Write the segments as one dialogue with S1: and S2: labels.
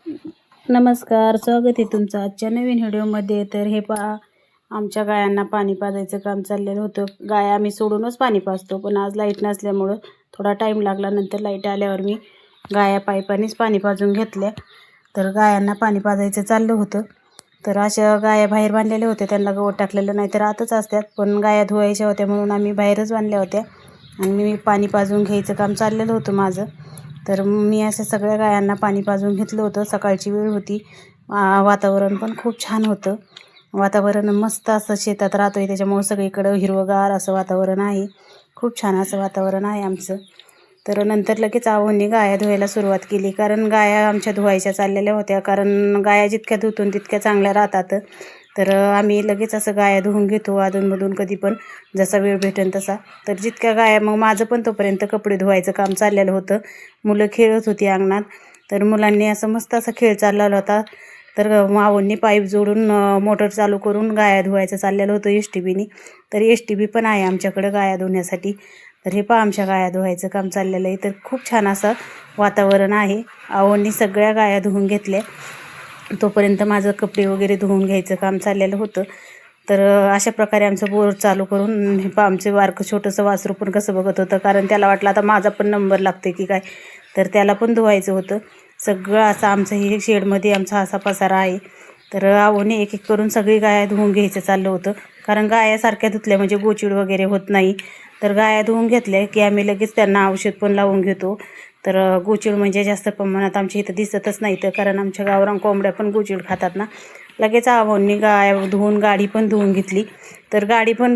S1: नमस्कार, स्वागत आहे तुमचं आजच्या नवीन व्हिडिओमध्ये. तर हे पहा, आमच्या गायांना पाणी पाजायचं काम चाललेलं होतं. गाया आम्ही सोडूनच पाणी पाजतो, पण आज लाईट नसल्यामुळं थोडा टाईम लागला. नंतर लाईट आल्यावर मी गाया पाईपानेच पाणी पाजून घेतल्या. तर गायांना पाणी पाजायचं चाललं होतं. तर अशा गाया बाहेर बांधलेल्या होत्या, त्यांना गवत टाकलेलं नाही तर आतच असतात, पण गाया धुवायच्या होत्या म्हणून आम्ही बाहेरच बांधल्या होत्या आणि मी पाणी पाजून घ्यायचं काम चाललेलं होतं माझं. तर मी असं सगळ्या गायांना पाणी पाजून घेतलं होतं. सकाळची वेळ होती, वातावरण पण खूप छान होतं. वातावरण मस्त असं शेतात राहतो आहे, त्याच्यामुळं सगळीकडं हिरवंगार असं वातावरण आहे. खूप छान असं वातावरण आहे आमचं. तर नंतर लगेच आहोंनी गाया धुवायला सुरुवात केली, कारण गाया आमच्या धुवायच्या चाललेल्या होत्या. कारण गाया जितक्या धुतून तितक्या चांगल्या राहतात. तर आम्ही लगेच असं गाया धुवून घेतो अधूनमधून, कधी पण जसा वेळ भेटेल तसा. तर जितक्या गाया, मग माझं पण तोपर्यंत कपडे धुवायचं काम चाललेलं होतं. मुलं खेळत होती अंगणात. तर मुलांनी असं मस्त असा खेळ चाललेला होता. तर आहोंनी पाईप जोडून मोटर चालू करून गाया धुवायचं चाललेलं होतं एस-टी-बीनी. तर एस-टी-बी पण आहे आमच्याकडं गाया धुण्यासाठी. तर हे पहा, आमच्या गाया धुवायचं काम चाललेलं आहे. तर खूप छान असं वातावरण आहे. आहोंनी सगळ्या गाया धुवून घेतल्या, तोपर्यंत माझं कपडे वगैरे धुवून घ्यायचं काम चाललेलं होतं. तर अशा प्रकारे आमचं बोर चालू करून हे पहा, आमचे बारकं छोटंसं वासरू पण कसं बघत होतं, कारण त्याला वाटलं आता माझा पण नंबर लागतो की काय. तर त्याला पण धुवायचं होतं. सगळं असं आमचं हे शेडमध्ये आमचा असा पसारा आहे. तर आहोने एक एक करून सगळी गाया धुवून घ्यायचं चाललं होतं, कारण गाया सारख्या धुतल्या म्हणजे गोचिड वगैरे होत नाही. तर गाया धुवून घेतल्या की आम्ही लगेच त्यांना औषध पण लावून घेतो. तर गोचिड म्हणजे जास्त प्रमाणात आमच्या इथं दिसतच नाही, तर कारण आमच्या गावरान कोंबड्या पण गोचिड खातात ना. लगेच आहोंनी गाय धुवून गाडी पण धुवून घेतली. तर गाडी पण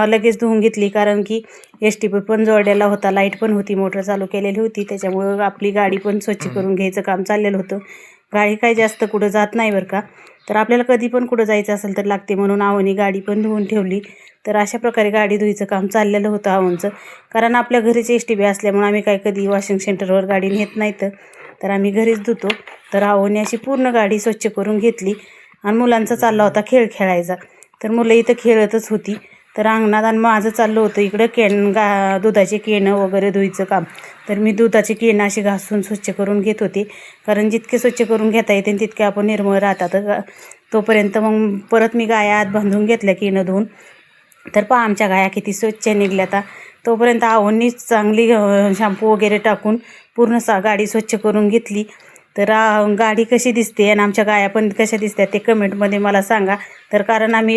S1: लगेच धुवून घेतली, कारण की एस-टी-बी पण जोडलेला होता, लाईट पण होती, मोटर चालू केलेली होती, त्याच्यामुळं आपली गाडी पण स्वच्छ करून घ्यायचं काम चाललेलं होतं. गाडी काही जास्त कुठं जात नाही बरं का. तर आपल्याला कधी पण कुठं जायचं असेल तर लागते, म्हणून आहोंनी गाडी पण धुवून ठेवली. तर अशा प्रकारे गाडी धुवायचं काम चाललेलं होतं आहोंचं, कारण आपल्या घरीच एस-टी-बी असल्यामुळे आम्ही काय कधी वॉशिंग सेंटरवर गाडी नेत नाही. तर आम्ही घरीच धुतो. तर आहोंनी अशी पूर्ण गाडी स्वच्छ करून घेतली आणि मुलांचा चालला होता खेळ खेळायचा. तर मुलं इथं खेळतच होती. तर अंगणात आणि माझं चाललं होतं इकडं दुधाचे केनं वगैरे धुवायचं काम. तर मी दुधाचे केनं अशी घासून स्वच्छ करून घेत होते, कारण जितके स्वच्छ करून घेता येते तितके आपण निर्मळ राहतात. तोपर्यंत मग परत मी गाया आत बांधून घेतल्या केनं धुवून. तर पहा, आमच्या गाया किती स्वच्छ निघल्या. आता तोपर्यंत आहोंनी चांगली शॅम्पू वगैरे टाकून पूर्ण गाडी स्वच्छ करून घेतली. तर गाडी कशी दिसते आणि आमच्या गाया पण कशा दिसतात ते कमेंटमध्ये मला सांगा. तर कारण आम्ही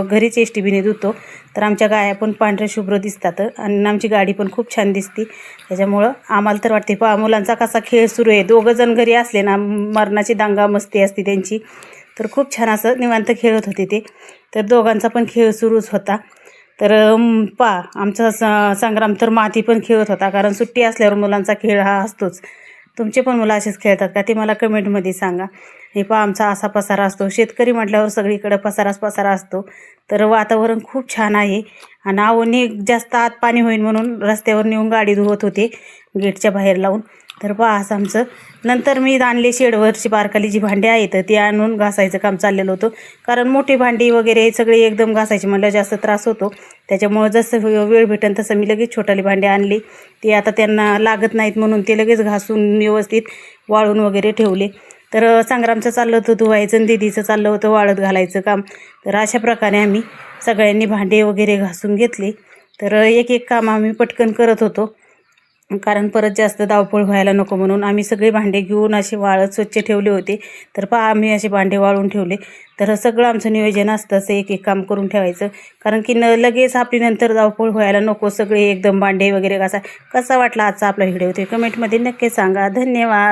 S1: घरीच एस-टी-बीने धुतो, तर आमच्या गाया पण पांढऱ्या शुभ्र दिसतात आणि आमची गाडी पण खूप छान दिसते. त्याच्यामुळं आम्हाला तर वाटते, पहा मुलांचा कसा खेळ सुरू आहे. दोघं जण घरी असले ना, मरणाची दंगा मस्ती असते त्यांची. तर खूप छान असं निवांत खेळत होते ते. तर दोघांचा पण खेळ सुरूच होता. तर पहा, आमचा संग्राम तर माती पण खेळत होता, कारण सुट्टी असल्यावर मुलांचा खेळ हा असतोच. तुमचे पण मुलं असेच खेळतात का ते मला कमेंटमध्ये सांगा. हे पहा, आमचा असा पसारा असतो. शेतकरी म्हटल्यावर सगळीकडं पसाराच पसारा असतो. तर वातावरण खूप छान आहे. आणि आहोंनी जास्त आत पाणी होईल म्हणून रस्त्यावर नेऊन गाडी धुवत होते गेटच्या बाहेर लावून. तर पहा, असं आमचं. नंतर मी आणले शेडवरची बारकाली जी भांडी आहेत ती आणून घासायचं काम चाललेलं होतं, कारण मोठी भांडी वगैरे सगळे एकदम घासायची म्हणलं जास्त त्रास होतो. त्याच्यामुळं जसं वेळ भेटेल तसं मी लगेच छोटाली भांडी आणली. ती आता त्यांना लागत नाहीत म्हणून ते लगेच घासून व्यवस्थित वाळून वगैरे ठेवले. तर संग्रामचं चाललं होतं धुवायचं आणि दीदीचं चाललं होतं वाळत घालायचं काम. तर अशा प्रकारे आम्ही सगळ्यांनी भांडे वगैरे घासून घेतले. तर एक एक काम आम्ही पटकन करत होतो, कारण परत जास्त धावपळ व्हायला नको म्हणून आम्ही सगळे भांडे घेऊन असे वाळत स्वच्छ ठेवले होते. तर पहा, आम्ही असे भांडे वाळून ठेवले. तर सगळं आमचं नियोजन असतं असं एक एक काम करून ठेवायचं, कारण की लगेच आपली नंतर धावपळ व्हायला नको. सगळे एकदम भांडे वगैरे कसा वाटला आजचा आपला व्हिडिओ ते कमेंटमध्ये नक्की सांगा. धन्यवाद.